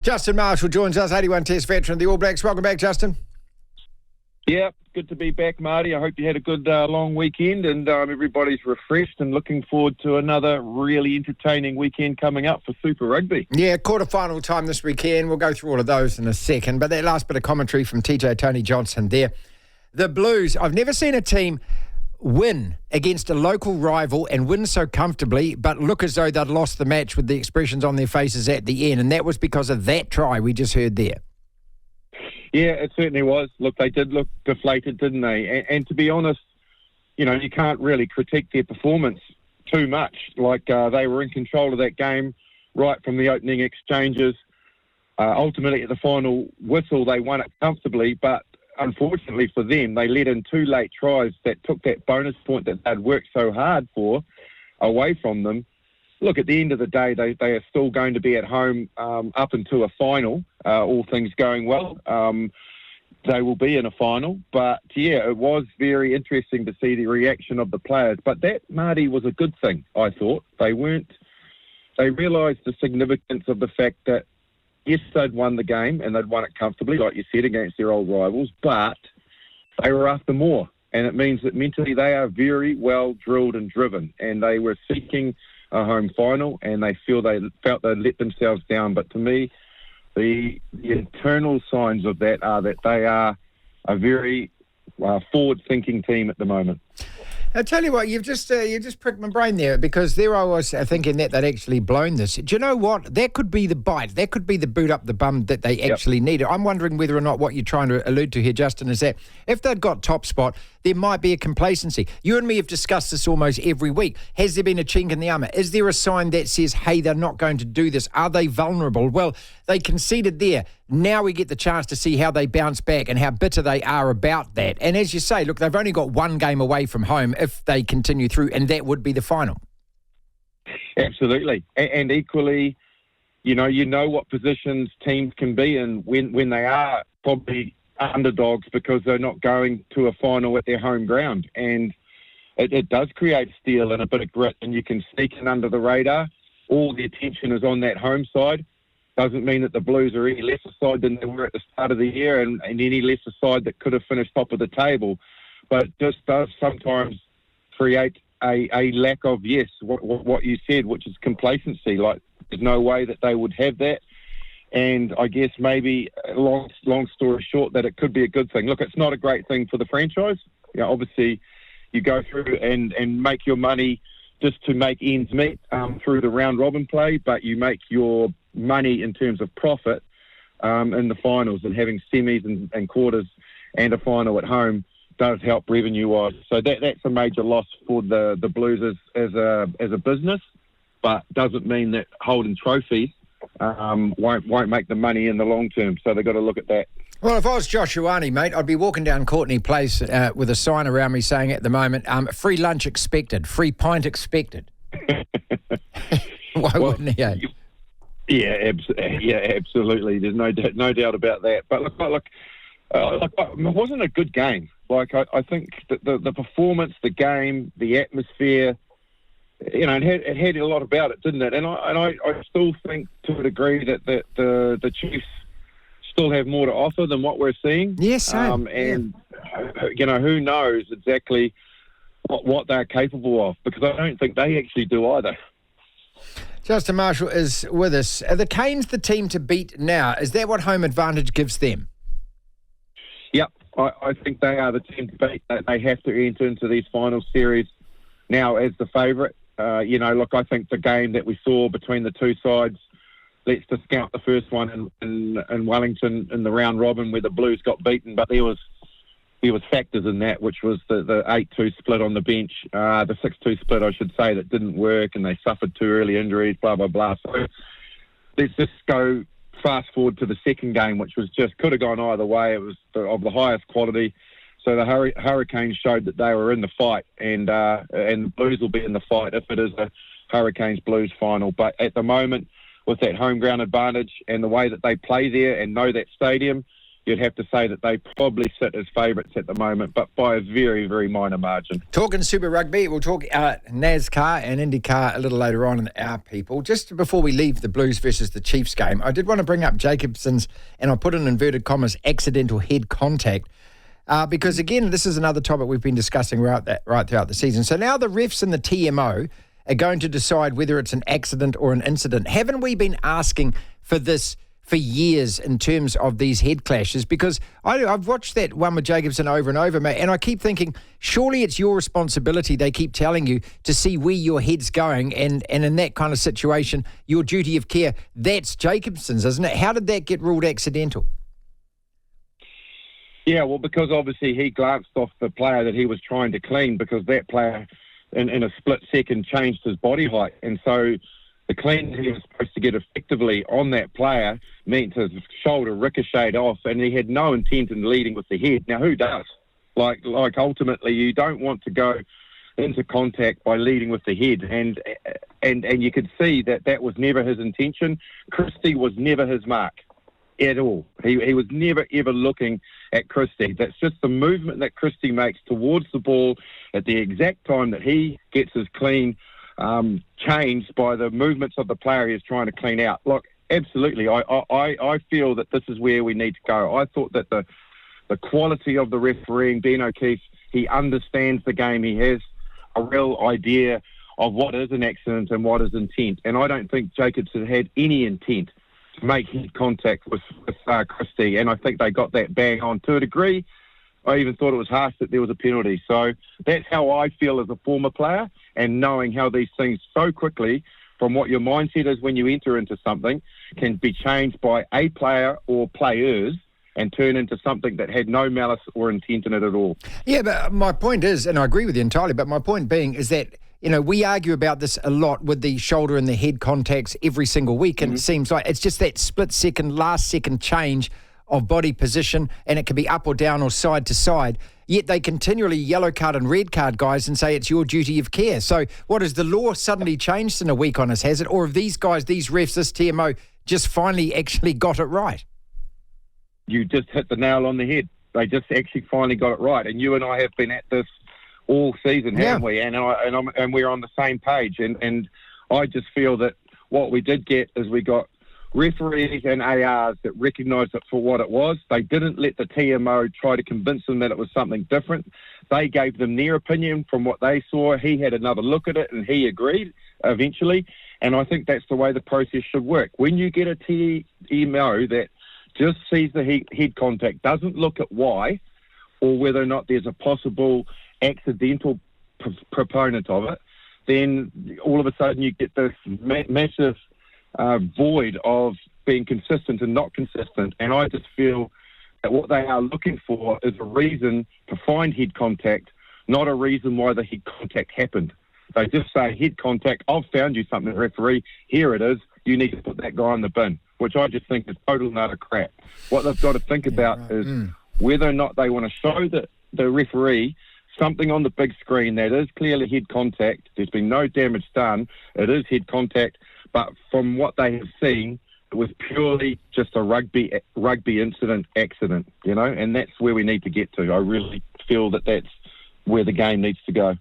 Justin Marshall joins us, 81 Test veteran of the All Blacks. Welcome back, Justin. Yeah, good to be back, Marty. I hope you had a good long weekend and everybody's refreshed and looking forward to another really entertaining weekend coming up for Super Rugby. Yeah, quarter-final time this weekend. We'll go through all of those in a second. But that last bit of commentary from TJ Tony Johnson there. The Blues, I've never seen a team win against a local rival and win so comfortably, but look as though they'd lost the match with the expressions on their faces at the end. And that was because of that try we just heard there. Yeah, it certainly was. Look, they did look deflated, didn't they? And to be honest, you know, you can't really critique their performance too much. Like, they were in control of that game right from the opening exchanges. Ultimately, at the final whistle, they won it comfortably, but unfortunately for them, they let in two late tries that took that bonus point that they'd worked so hard for away from them. Look, at the end of the day, they are still going to be at home up until a final, all things going well. They will be in a final. But, yeah, it was very interesting to see the reaction of the players. But that, Marty, was a good thing, I thought. They realised the significance of the fact that, yes, they'd won the game and they'd won it comfortably, like you said, against their old rivals, but they were after more. And it means that mentally they are very well drilled and driven. And they were seeking a home final, and they felt they'd let themselves down. But to me, the internal signs of that are that they are a very forward-thinking team at the moment. I'll tell you what, you just pricked my brain there, because there I was thinking that they'd actually blown this. Do you know what? That could be the bite. That could be the boot up the bum that they actually needed. I'm wondering whether or not what you're trying to allude to here, Justin, is that if they'd got top spot, there might be a complacency. You and me have discussed this almost every week. Has there been a chink in the armour? Is there a sign that says, hey, they're not going to do this? Are they vulnerable? Well, they conceded there. Now we get the chance to see how they bounce back and how bitter they are about that. And as you say, look, they've only got one game away from home if they continue through, and that would be the final. Absolutely. And equally, you know what positions teams can be in when they are probably underdogs because they're not going to a final at their home ground. And it does create steel and a bit of grit, and you can sneak in under the radar. All the attention is on that home side. Doesn't mean that the Blues are any lesser side than they were at the start of the year and any lesser side that could have finished top of the table. But it just does sometimes create a lack of, yes, what you said, which is complacency. Like, there's no way that they would have that. And I guess maybe, long story short, that it could be a good thing. Look, it's not a great thing for the franchise. You know, obviously, you go through and make your money just to make ends meet through the round-robin play, but you make your money in terms of profit in the finals, and having semis and quarters and a final at home does help revenue-wise. So that's a major loss for the Blues as a business, but doesn't mean that holding trophies won't make the money in the long term. So they've got to look at that. Well, if I was Josh Ioane, mate, I'd be walking down Courtney Place with a sign around me saying at the moment, free lunch expected, free pint expected. Why wouldn't he? Yeah, absolutely. There's no doubt about that. But look, it wasn't a good game. Like, I think that the performance, the game, the atmosphere, you know, it had a lot about it, didn't it? And I still think to a degree that the Chiefs still have more to offer than what we're seeing. Yes, same. You know, who knows exactly what they're capable of, because I don't think they actually do either. Justin Marshall is with us. Are the Canes the team to beat now? Is that what home advantage gives them? Yep, I think they are the team to beat. They have to enter into these final series now as the favourite. You know, look, I think the game that we saw between the two sides, let's discount the first one in Wellington in the round robin where the Blues got beaten, but there was factors in that, which was the 8-2 split on the bench, the 6-2 split, I should say, that didn't work, and they suffered 2 early injuries, blah, blah, blah. So let's just go fast forward to the second game, which was just could have gone either way. It was of the highest quality. So the Hurricanes showed that they were in the fight, and the Blues will be in the fight if it is a Hurricanes-Blues final. But at the moment, with that home ground advantage and the way that they play there and know that stadium, you'd have to say that they probably sit as favourites at the moment, but by a very, very minor margin. Talking Super Rugby, we'll talk NASCAR and IndyCar a little later on in our people. Just before we leave the Blues versus the Chiefs game, I did want to bring up Jacobson's, and I put in inverted commas, accidental head contact. Because, again, this is another topic we've been discussing right throughout the season. So now the refs and the TMO are going to decide whether it's an accident or an incident. Haven't we been asking for this for years in terms of these head clashes? Because I've watched that one with Jacobson over and over, mate, and I keep thinking, surely it's your responsibility, they keep telling you, to see where your head's going, and in that kind of situation, your duty of care, that's Jacobson's, isn't it? How did that get ruled accidental? Yeah, well, because obviously he glanced off the player that he was trying to clean, because that player in a split second changed his body height. And so the clean he was supposed to get effectively on that player meant his shoulder ricocheted off, and he had no intent in leading with the head. Now, who does? Like ultimately, you don't want to go into contact by leading with the head. And you could see that was never his intention. Christie was never his mark at all. He was never, ever looking at Christie. That's just the movement that Christie makes towards the ball at the exact time that he gets his clean changed by the movements of the player he's trying to clean out. Look, absolutely, I feel that this is where we need to go. I thought that the quality of the refereeing, Ben O'Keefe, he understands the game. He has a real idea of what is an accident and what is intent. And I don't think Jacobson had any intent to make head contact with Christie, and I think they got that bang on to a degree. I even thought it was harsh that there was a penalty. So that's how I feel as a former player, and knowing how these things so quickly, from what your mindset is when you enter into something, can be changed by a player or players and turn into something that had no malice or intent in it at all. Yeah, but my point is, and I agree with you entirely, but my point being is that, you know, we argue about this a lot with the shoulder and the head contacts every single week, and it seems like it's just that split second, last second change of body position, and it can be up or down or side to side, yet they continually yellow card and red card guys and say it's your duty of care. So what, has the law suddenly changed in a week on us, has it? Or have these guys, these refs, this TMO, just finally actually got it right? You just hit the nail on the head. They just actually finally got it right. And you and I have been at this all season, haven't we? And we're on the same page. And I just feel that what we did get is we got referees and ARs that recognised it for what it was. They didn't let the TMO try to convince them that it was something different. They gave them their opinion from what they saw. He had another look at it and he agreed eventually. And I think that's the way the process should work. When you get a TMO that just sees the head contact, doesn't look at why or whether or not there's a possible accidental proponent of it, then all of a sudden you get this massive void of being consistent and not consistent. And I just feel that what they are looking for is a reason to find head contact, not a reason why the head contact happened. They just say, head contact, I've found you something, referee, here it is, you need to put that guy in the bin, which I just think is total and utter crap. What they've got to think about is whether or not they want to show the referee something on the big screen that is clearly head contact. There's been no damage done. It is head contact. But from what they have seen, it was purely just a rugby incident accident, you know, and that's where we need to get to. I really feel that that's where the game needs to go.